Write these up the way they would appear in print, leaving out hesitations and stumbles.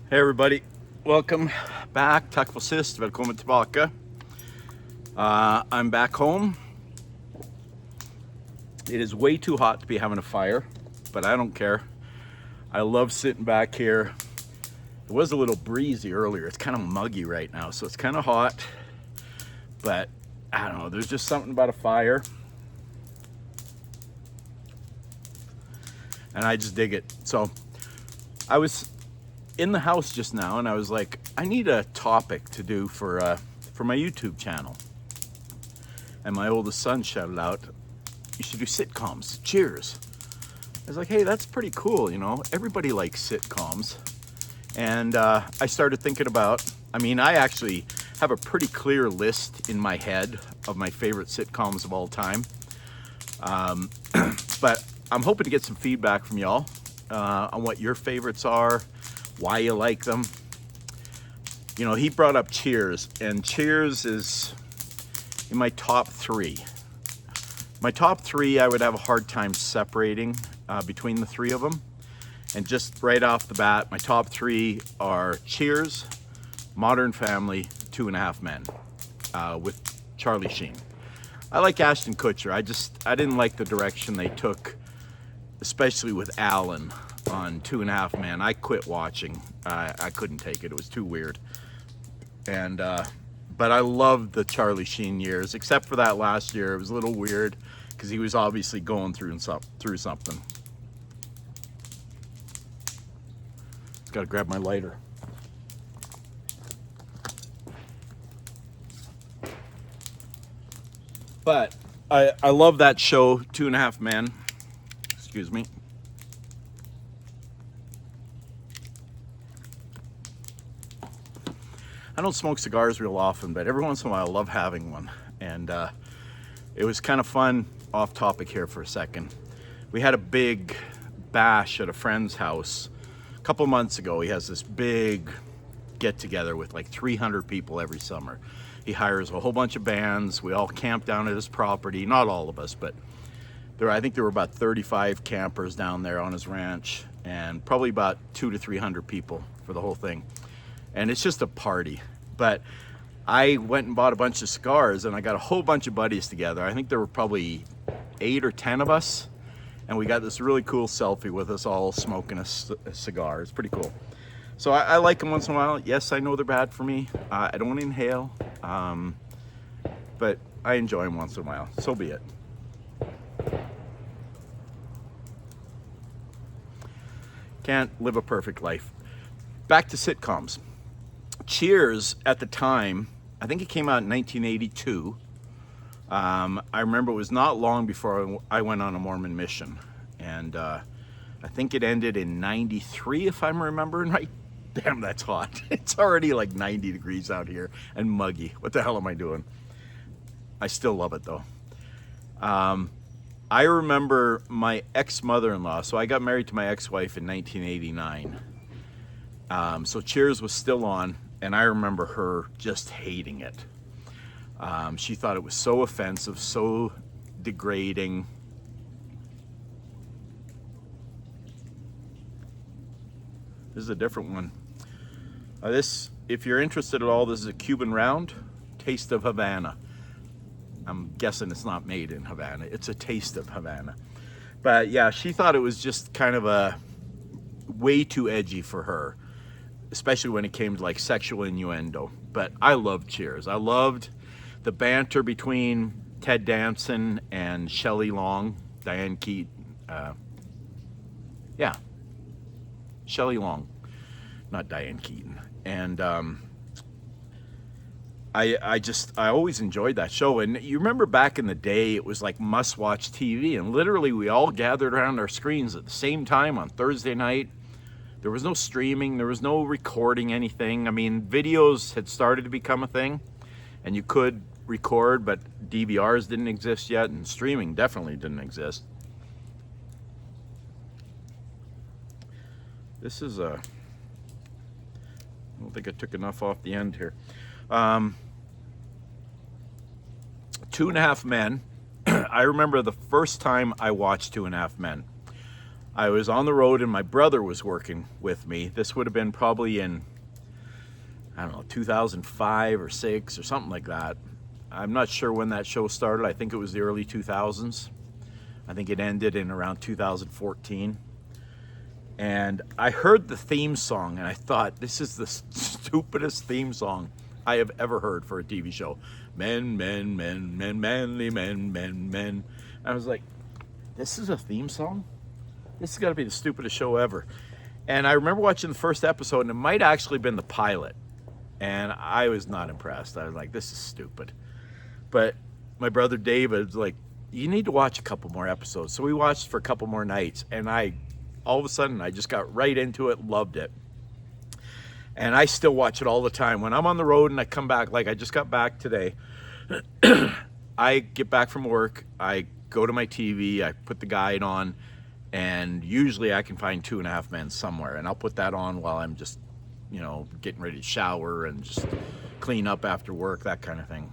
Hey everybody, welcome back. Tack för sist, välkommen tillbaka. I'm back home. It is way too hot to be having a fire, but I don't care. I love sitting back here. It was a little breezy earlier. It's kind of muggy right now, so it's kind of hot. But I don't know, there's just something about a fire. And I just dig it. So I was in the house just now and I was like, I need a topic to do for my YouTube channel. And my oldest son shouted out, you should do sitcoms, Cheers. I was like, hey, that's pretty cool, you know, everybody likes sitcoms. And I started thinking about, I actually have a pretty clear list in my head of my favorite sitcoms of all time. But I'm hoping to get some feedback from y'all on what your favorites are, why you like them. You know, he brought up Cheers, and Cheers is in my top three. My top three, I would have a hard time separating between the three of them. And just right off the bat, my top three are Cheers, Modern Family, 2.5 Men with Charlie Sheen. I like Ashton Kutcher. I didn't like the direction they took, especially with Alan on 2.5 Men. I quit watching. I couldn't take it. It was too weird. And but I loved the Charlie Sheen years, except for that last year. It was a little weird because he was obviously going through something. Got to grab my lighter. But I love that show, 2.5 Men. Excuse me. I don't smoke cigars real often, but every once in a while I love having one. And it was kind of fun, off topic here for a second. We had a big bash at a friend's house a couple months ago. He has this big get together with like 300 people every summer. He hires a whole bunch of bands. We all camp down at his property. Not all of us, but I think there were about 35 campers down there on his ranch, and probably about 200 to 300 people for the whole thing. And it's just a party. But I went and bought a bunch of cigars, and I got a whole bunch of buddies together. I think there were probably 8 or 10 of us, and we got this really cool selfie with us all smoking a cigar. It's pretty cool. So I like them once in a while. Yes, I know they're bad for me. I don't inhale, but I enjoy them once in a while. So be it. Can't live a perfect life. Back to sitcoms. Cheers, at the time, I think it came out in 1982. I remember it was not long before I went on a Mormon mission. And I think it ended in 93, if I'm remembering right. Damn, that's hot. It's already like 90 degrees out here and muggy. What the hell am I doing? I still love it though. I remember my ex-mother-in-law. So I got married to my ex-wife in 1989. So Cheers was still on, and I remember her just hating it. She thought it was so offensive, so degrading. This is a different one. If you're interested at all, this is a Cuban round, Taste of Havana. I'm guessing it's not made in Havana. It's a taste of Havana. But yeah, she thought it was just kind of a way too edgy for her, especially when it came to like sexual innuendo. But I loved Cheers. I loved the banter between Ted Danson and Shelley Long, Diane Keaton. Shelley Long, not Diane Keaton. And I always enjoyed that show. And you remember back in the day, it was like must-watch TV, and literally we all gathered around our screens at the same time on Thursday night. There was no streaming, there was no recording anything. Videos had started to become a thing, and you could record, but DVRs didn't exist yet, and streaming definitely didn't exist. This is I don't think I took enough off the end here. 2.5 Men. I remember the first time I watched 2.5 Men. I was on the road and my brother was working with me. This would have been probably in, I don't know, 2005 or 6 or something like that. I'm not sure when that show started. I think it was the early 2000s. I think it ended in around 2014. And I heard the theme song and I thought, this is the stupidest theme song I have ever heard for a TV show. Men, men, men, men, manly men, men, men. I was like, this is a theme song? This has got to be the stupidest show ever. And I remember watching the first episode, and it might actually have been the pilot. And I was not impressed. I was like, this is stupid. But my brother David's like, you need to watch a couple more episodes. So we watched for a couple more nights, and all of a sudden, I just got right into it, loved it. And I still watch it all the time. When I'm on the road and I come back, like I just got back today, I get back from work, I go to my TV, I put the guide on, and usually I can find 2.5 Men somewhere. And I'll put that on while I'm just, getting ready to shower and just clean up after work, that kind of thing.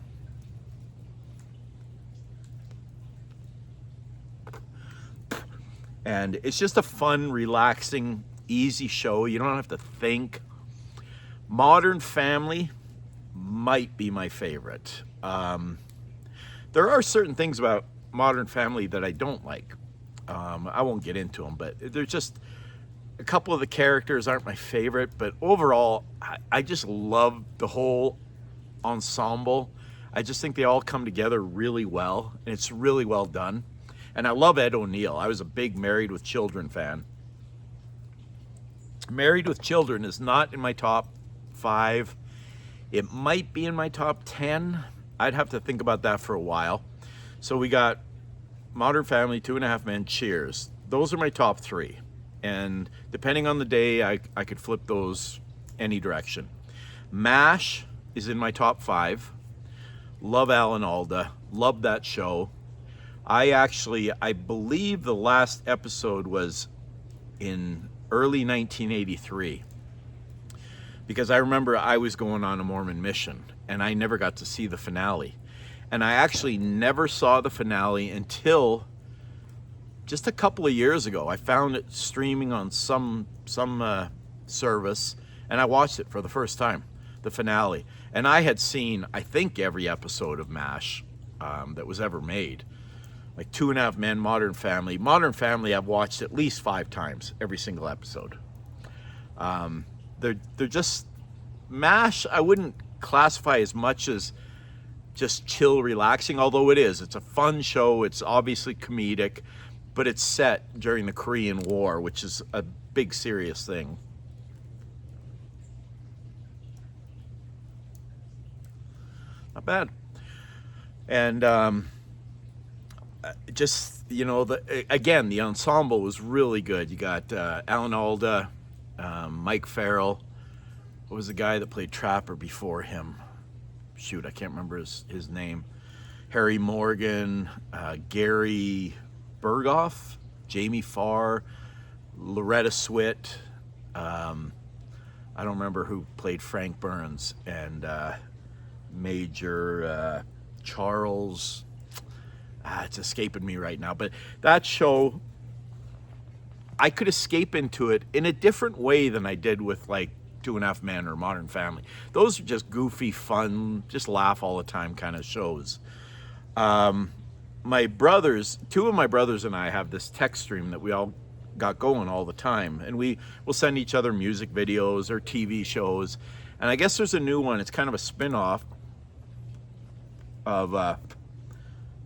And it's just a fun, relaxing, easy show. You don't have to think. Modern Family might be my favorite. There are certain things about Modern Family that I don't like. I won't get into them, but there's just a couple of the characters aren't my favorite. But overall, I just love the whole ensemble. I just think they all come together really well, and it's really well done. And I love Ed O'Neill. I was a big Married with Children fan. Married with Children is not in my top 5. It might be in my top 10. I'd have to think about that for a while. So we got Modern Family, 2.5 Men, Cheers. Those are my top 3. And depending on the day, I could flip those any direction. MASH is in my top 5. Love Alan Alda. Love that show. I believe the last episode was in early 1983, because I remember I was going on a Mormon mission and I never got to see the finale. And I actually never saw the finale until just a couple of years ago. I found it streaming on some service, and I watched it for the first time, the finale. And I had seen, I think, every episode of MASH that was ever made. Like 2.5 Men, Modern Family. Modern Family I've watched at least 5 times, every single episode. They're just, MASH I wouldn't classify as much as just chill, relaxing, although it is. It's a fun show. It's obviously comedic, but it's set during the Korean War, which is a big, serious thing. Not bad. And just, again, the ensemble was really good. You got Alan Alda, Mike Farrell. What was the guy that played Trapper before him? Shoot, I can't remember his name. Harry Morgan, Gary Berghoff, Jamie Farr, Loretta Swit. I don't remember who played Frank Burns, and Major Charles. It's escaping me right now, but that show, I could escape into it in a different way than I did with like 2.5 Men or Modern Family. Those are just fun, just laugh all the time kind of shows. My brothers, 2 of my brothers and I have this text stream that we all got going all the time, and we will send each other music videos or TV shows. And I guess there's a new one. It's kind of a spin-off of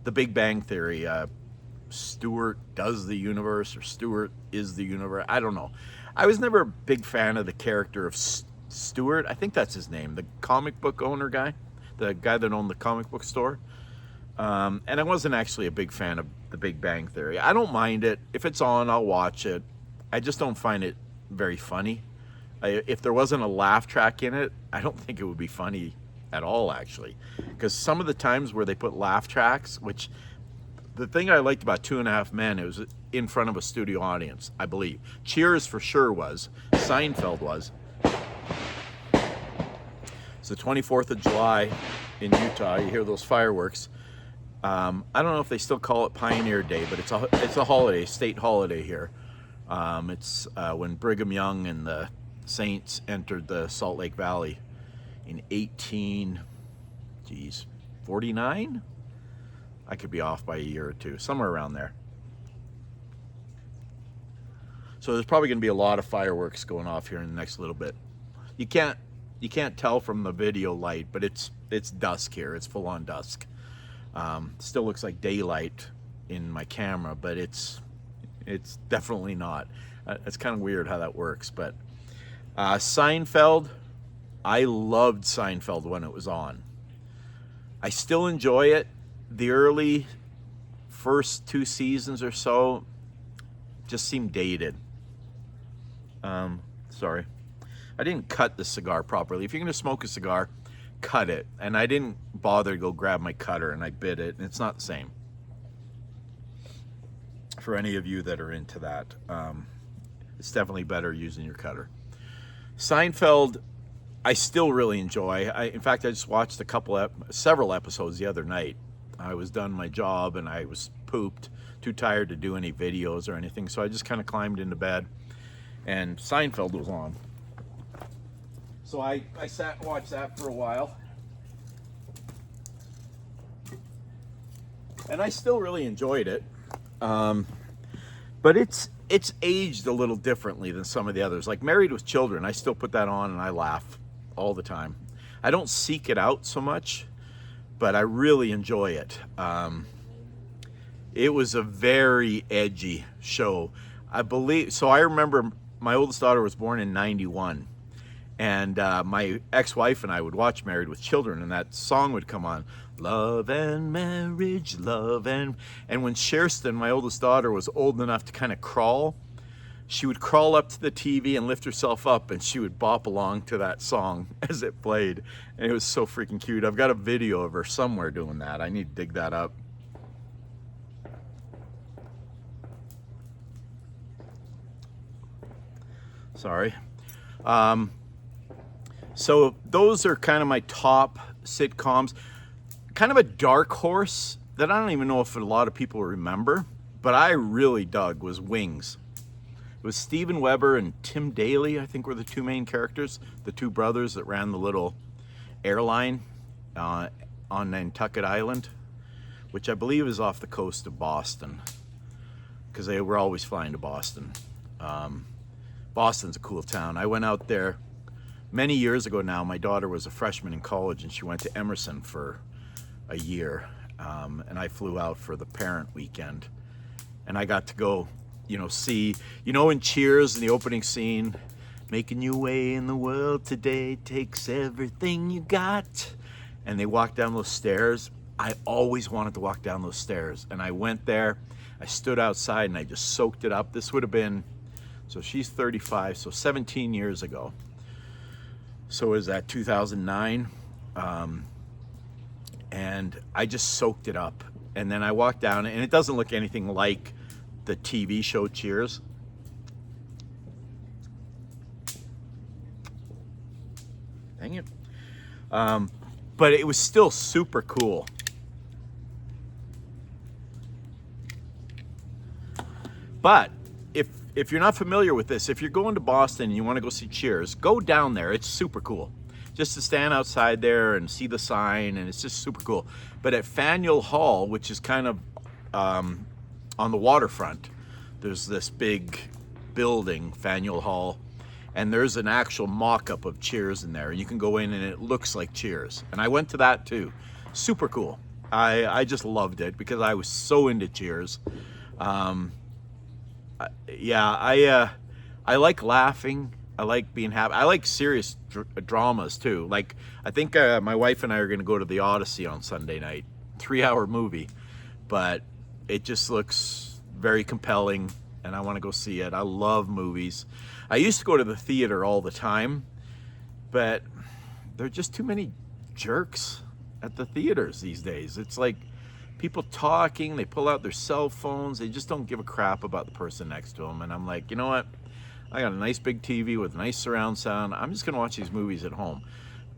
The Big Bang Theory. Stuart does the universe, or Stuart is the universe. I don't know. I was never a big fan of the character of Stuart. I think that's his name, the comic book owner guy, the guy that owned the comic book store. And I wasn't actually a big fan of The Big Bang Theory. I don't mind it. If it's on, I'll watch it. I just don't find it very funny. If there wasn't a laugh track in it, I don't think it would be funny at all, actually. Because some of the times where they put laugh tracks, which the thing I liked about 2.5 Men, it was in front of a studio audience, I believe. Cheers for sure was. Seinfeld was. It's the 24th of July in Utah. You hear those fireworks. I don't know if they still call it Pioneer Day, but it's a holiday, state holiday here. It's when Brigham Young and the Saints entered the Salt Lake Valley in 49? I could be off by a year or two, somewhere around there. So there's probably going to be a lot of fireworks going off here in the next little bit. You can't tell from the video light, but it's dusk here. It's full on dusk. Still looks like daylight in my camera, but it's definitely not. It's kind of weird how that works. But Seinfeld, I loved Seinfeld when it was on. I still enjoy it. The early first 2 seasons or so just seemed dated. Sorry. I didn't cut the cigar properly. If you're going to smoke a cigar, cut it. And I didn't bother to go grab my cutter, and I bit it, and it's not the same. For any of you that are into that, it's definitely better using your cutter. Seinfeld, I still really enjoy. In fact, I just watched several episodes the other night. I was done my job and I was pooped, too tired to do any videos or anything, so I just kind of climbed into bed, and Seinfeld was on. So I sat and watched that for a while. And I still really enjoyed it. But it's aged a little differently than some of the others. Like Married with Children, I still put that on and I laugh all the time. I don't seek it out so much, but I really enjoy it. It was a very edgy show. I remember my oldest daughter was born in 91. And my ex-wife and I would watch Married with Children, and that song would come on, love and marriage, love and when Sherston, my oldest daughter, was old enough to kind of crawl, she would crawl up to the TV and lift herself up, and she would bop along to that song as it played. And it was so freaking cute. I've got a video of her somewhere doing that. I need to dig that up. Sorry. So those are kind of my top sitcoms. Kind of a dark horse that I don't even know if a lot of people remember, but I really dug was Wings. It was Steven Weber and Tim Daly, I think, were the 2 main characters, the 2 brothers that ran the little airline on Nantucket Island, which I believe is off the coast of Boston, because they were always flying to Boston. Boston's a cool town. I went out there many years ago now. My daughter was a freshman in college, and she went to Emerson for a year, and I flew out for the parent weekend, and I got to go, see, in Cheers, in the opening scene, making your way in the world today takes everything you got, and they walk down those stairs. I always wanted to walk down those stairs, and I went there. I stood outside and I just soaked it up. This would have been, so she's 35, so 17 years ago. So is that 2009? And I just soaked it up. And then I walked down, and it doesn't look anything like the TV show Cheers. Dang it. But it was still super cool. But if you're not familiar with this, if you're going to Boston and you want to go see Cheers, go down there. It's super cool. Just to stand outside there and see the sign, and it's just super cool. But at Faneuil Hall, which is kind of on the waterfront, there's this big building, Faneuil Hall, and there's an actual mock-up of Cheers in there. You can go in and it looks like Cheers. And I went to that too. Super cool. I just loved it because I was so into Cheers. I like laughing. I like being happy. I like serious dramas too. Like, I think my wife and I are going to go to the Odyssey on Sunday night. 3-hour movie, but it just looks very compelling, and I want to go see it. I love movies. I used to go to the theater all the time, but there are just too many jerks at the theaters these days. It's like people talking, they pull out their cell phones, they just don't give a crap about the person next to them. And I'm like, you know what? I got a nice big TV with nice surround sound. I'm just gonna watch these movies at home.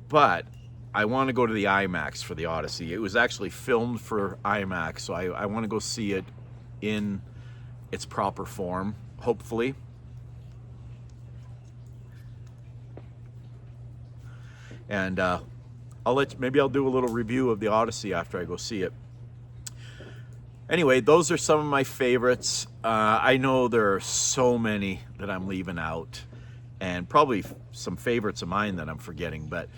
But I want to go to the IMAX for the Odyssey. It was actually filmed for IMAX, so I want to go see it in its proper form. hopefully. And maybe I'll do a little review of the Odyssey after I go see it. Anyway, those are some of my favorites. I know there are so many that I'm leaving out, and probably some favorites of mine that I'm forgetting, but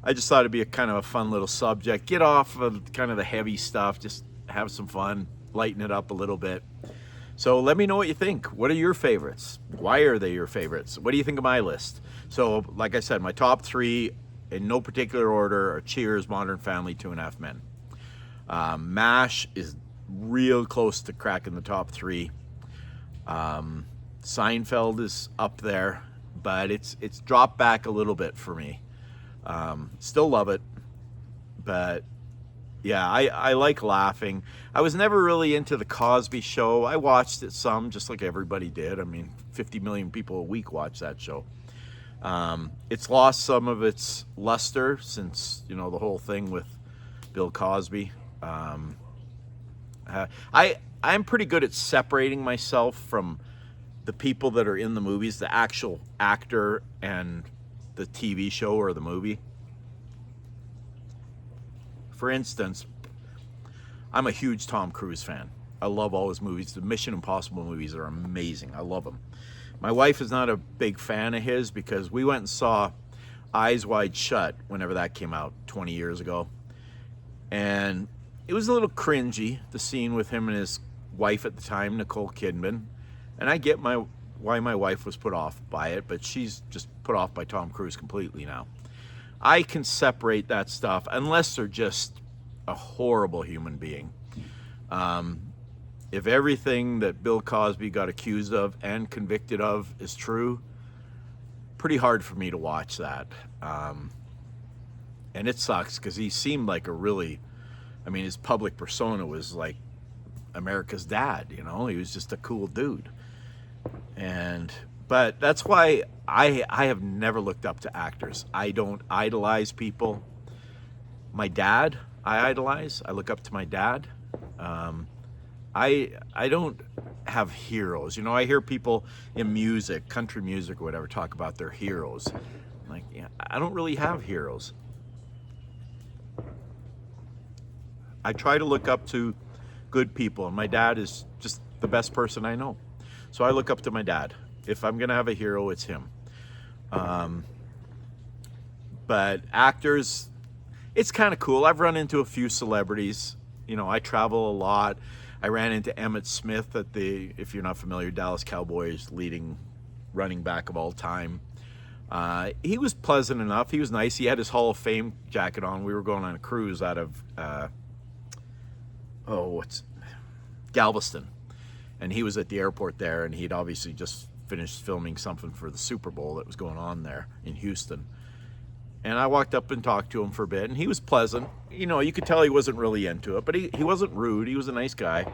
I just thought it'd be a kind of a fun little subject. Get off of kind of the heavy stuff, just have some fun, lighten it up a little bit. So let me know what you think. What are your favorites? Why are they your favorites? What do you think of my list? So like I said, my top 3 in no particular order are Cheers, Modern Family, Two and a Half Men. MASH is real close to cracking the top 3. Seinfeld is up there, but it's dropped back a little bit for me. Still love it, but yeah, I like laughing. I was never really into the Cosby Show. I watched it some, just like everybody did. I mean, 50 million people a week watch that show. It's lost some of its luster since, the whole thing with Bill Cosby. I'm pretty good at separating myself from the people that are in the movies, the actual actor and the TV show or the movie. For instance, I'm a huge Tom Cruise fan. I love all his movies. The Mission Impossible movies are amazing. I love them. My wife is not a big fan of his because we went and saw Eyes Wide Shut whenever that came out 20 years ago. And it was a little cringy, the scene with him and his wife at the time, Nicole Kidman. And I get why my wife was put off by it, but she's just put off by Tom Cruise completely now. I can separate that stuff unless they're just a horrible human being. If everything that Bill Cosby got accused of and convicted of is true, pretty hard for me to watch that. And it sucks because he seemed like his public persona was like America's dad, he was just a cool dude. But that's why I have never looked up to actors. I don't idolize people. My dad, I idolize. I look up to my dad. I don't have heroes. I hear people in music, country music or whatever, talk about their heroes. Like, I don't really have heroes. I try to look up to good people, and my dad is just the best person I know. So I look up to my dad. If I'm gonna have a hero, it's him. But actors, it's kind of cool. I've run into a few celebrities. I travel a lot. I ran into Emmitt Smith at if you're not familiar, Dallas Cowboys leading running back of all time. He was pleasant enough. He was nice. He had his Hall of Fame jacket on. We were going on a cruise out of Galveston, and he was at the airport there, and he'd obviously just finished filming something for the Super Bowl that was going on there in Houston. And I walked up and talked to him for a bit, and he was pleasant. You could tell he wasn't really into it, but he wasn't rude. He was a nice guy.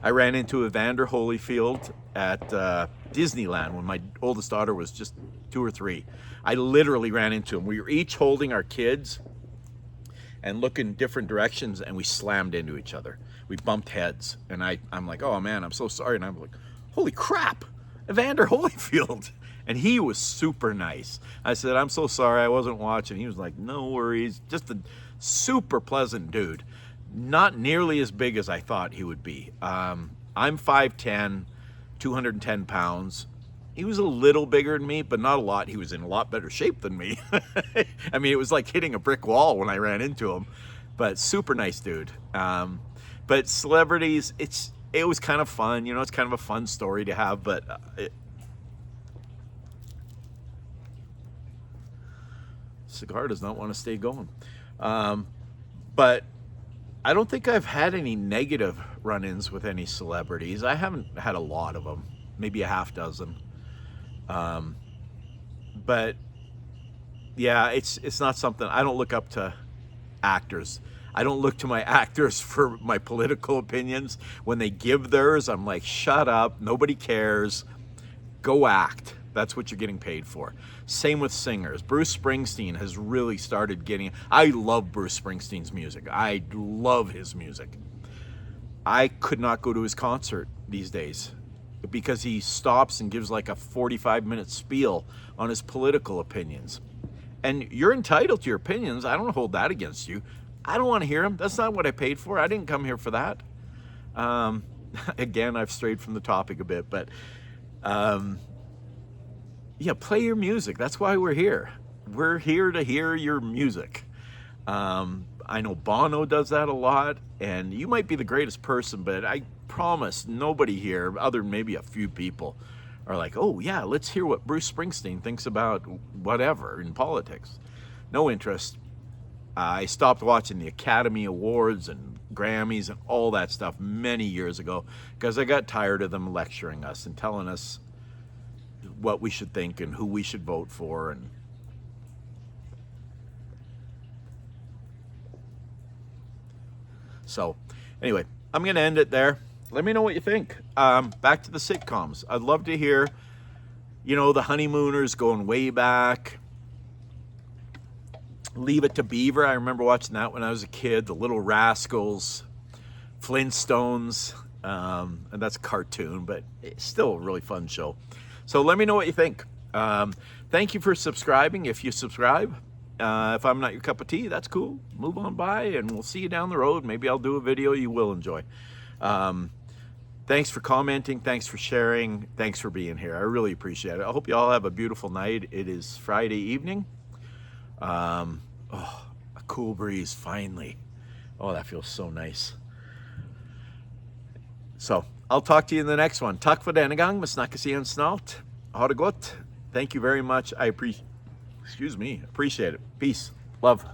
I ran into Evander Holyfield at Disneyland when my oldest daughter was just 2 or 3. I literally ran into him. We were each holding our kids and looking different directions, and we slammed into each other. We bumped heads, and I'm like, oh man, I'm so sorry. And I'm like, holy crap, Evander Holyfield. And he was super nice. I said, I'm so sorry, I wasn't watching. He was like, no worries. Just a super pleasant dude. Not nearly as big as I thought he would be. I'm 5'10", 210 pounds. He was a little bigger than me, but not a lot. He was in a lot better shape than me. I mean, it was like hitting a brick wall when I ran into him. But super nice dude. But celebrities, it was kind of fun. It's kind of a fun story to have, but cigar does not want to stay going. But I don't think I've had any negative run-ins with any celebrities. I haven't had a lot of them, maybe a half dozen. But yeah, it's not something. I don't look up to actors. I don't look to my actors for my political opinions. When they give theirs, I'm like, shut up, nobody cares. Go act. That's what you're getting paid for. Same with singers. Bruce Springsteen has really started getting... I love Bruce Springsteen's music. I love his music. I could not go to his concert these days. because he stops and gives like a 45-minute spiel on his political opinions. And you're entitled to your opinions. I don't hold that against you. I don't want to hear them. That's not what I paid for. I didn't come here for that. Again, I've strayed from the topic a bit, but yeah, play your music. That's why we're here. We're here to hear your music. I know Bono does that a lot, and you might be the greatest person, but I promise nobody here, other than maybe a few people, are like, oh yeah, let's hear what Bruce Springsteen thinks about whatever in politics. No interest. I stopped watching the Academy Awards and Grammys and all that stuff many years ago because I got tired of them lecturing us and telling us what we should think and who we should vote for. And so anyway, I'm going to end it there. Let me know what you think. Back to the sitcoms. I'd love to hear, you know, the Honeymooners going way back. Leave It to Beaver. I remember watching that when I was a kid. The Little Rascals, Flintstones, and that's a cartoon, but it's still a really fun show. So let me know what you think. Thank you for subscribing. If you subscribe, if I'm not your cup of tea, that's cool. Move on by, and we'll see you down the road. Maybe I'll do a video you will enjoy. Thanks for commenting. Thanks for sharing. Thanks for being here. I really appreciate it. I hope you all have a beautiful night. It is Friday evening. Oh, a cool breeze, finally. Oh, that feels so nice. So, I'll talk to you in the next one. Tack för denna gång, men snackas igen snart. Ha det gott. Thank you very much. I appreciate it. Peace. Love.